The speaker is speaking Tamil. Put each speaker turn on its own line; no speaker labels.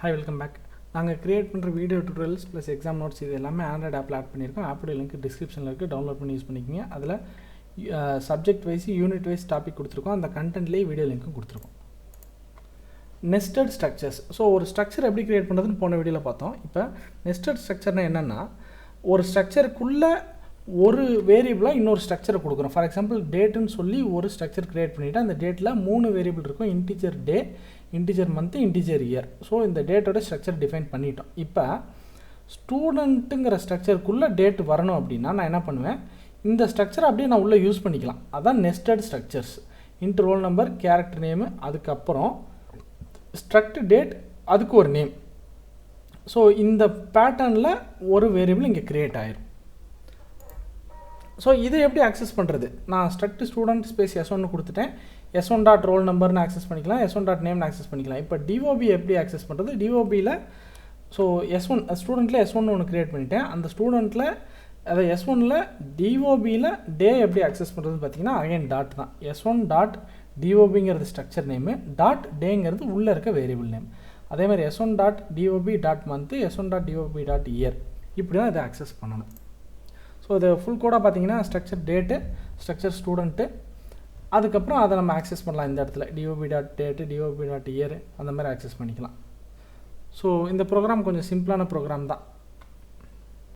Hi, welcome back. நாங்கள் கிரியேட் பண்ணுற video tutorials plus exam notes இது எல்லாமே ஆண்ட்ராய்டு ஆப்பில் ஆட் பண்ணியிருக்கோம். ஆப்போட லிங்க் டிஸ்கிரிப்ஷனில் இருக்குது, டவுன்லோட் பண்ணி யூஸ் பண்ணிக்கிங்க. அதில் subject wise unit wise topic கொடுத்துருக்கோம், அந்த கண்டென்ட்லேயே வீடியோ லிங்க்கும் கொடுத்துருக்கோம். Nested structures. ஸோ ஒரு ஸ்ட்ரக்சர் எப்படி கிரியேட் பண்ணுறதுன்னு போன வீடியோவில் பார்த்தோம். இப்போ நெஸ்டட் ஸ்ட்ரக்சர்னால் என்னென்னா, ஒரு ஸ்ட்ரக்சருக்குள்ளே ஒரு வேரியபிளாக இன்னொரு ஸ்ட்ரக்சரை கொடுக்குறோம். ஃபார் எக்ஸாம்பிள் டேட்டுன்னு சொல்லி ஒரு ஸ்ட்ரக்சர் கிரியேட் பண்ணிவிட்டு அந்த டேட்டில் 3 வேரியபிள் இருக்கும். Integer day, integer month, integer year. So இந்த டேட்டோட ஸ்ட்ரக்சர் டிஃபைன் பண்ணிட்டோம். இப்போ ஸ்டூடெண்ட்டுங்கிற ஸ்ட்ரக்சருக்குள்ளே டேட் வரணும் அப்படின்னா நான் என்ன பண்ணுவேன், இந்த ஸ்ட்ரக்சரை அப்படியே நான் உள்ளே யூஸ் பண்ணிக்கலாம். அதான் nested structures. Int roll number, character name, அதுக்கப்புறம் ஸ்ட்ரக்ட் டேட், அதுக்கு ஒரு நேம். ஸோ இந்த பேட்டர்னில் ஒரு வேரியபிள் இங்கே க்ரியேட் ஆயிரும். ஸோ இதை எப்படி ஆக்சஸ் பண்ணுறது, நான் ஸ்ட்ரக்ட் ஸ்டூடெண்ட் ஸ்பேஸ் S1 கொடுத்துட்டேன். S1 டாட் ரோல் நம்பர்னு ஆக்சஸ் பண்ணிக்கலாம், S1 டாட் நேம்னு ஆக்சஸ் பண்ணிக்கலாம். இப்போ டிஓபி எப்படி ஆக்சஸ் பண்ணுறது, டிஓபியில் ஸோ S1 ஸ்டூடெண்ட்டில் S1 ஒன்று க்ரியேட் பண்ணிட்டேன். அந்த ஸ்டூடெண்ட்டில் அதை S1ல் டிஓபியில் டே எப்படி ஆக்சஸ் பண்ணுறதுன்னு பார்த்தீங்கன்னா அகைன் டாட் தான். S1 டாட் டிஓபிங்கிறது ஸ்ட்ரக்சர் நேமு, டாட் டேங்கிறது உள்ளே இருக்க வேரியபிள் நேம். அதே மாதிரி S1 dot DOB dot month, S1 dot DOB dot year, இப்படி தான் இதை ஆக்சஸ் பண்ணணும். ஸோ இது ஃபுல் கோடாக பார்த்தீங்கன்னா ஸ்ட்ரக்சர் டேட்டு, ஸ்ட்ரக்சர் ஸ்டூடெண்ட்டு, அதுக்கப்புறம் அதை நம்ம ஆக்சஸ் பண்ணலாம். இந்த இடத்துல DOP dot date, DOP dot year, அந்த மாதிரி ஆக்சஸ் பண்ணிக்கலாம். ஸோ இந்த ப்ரோக்ராம் கொஞ்சம் சிம்பிளான ப்ரோக்ராம் தான்.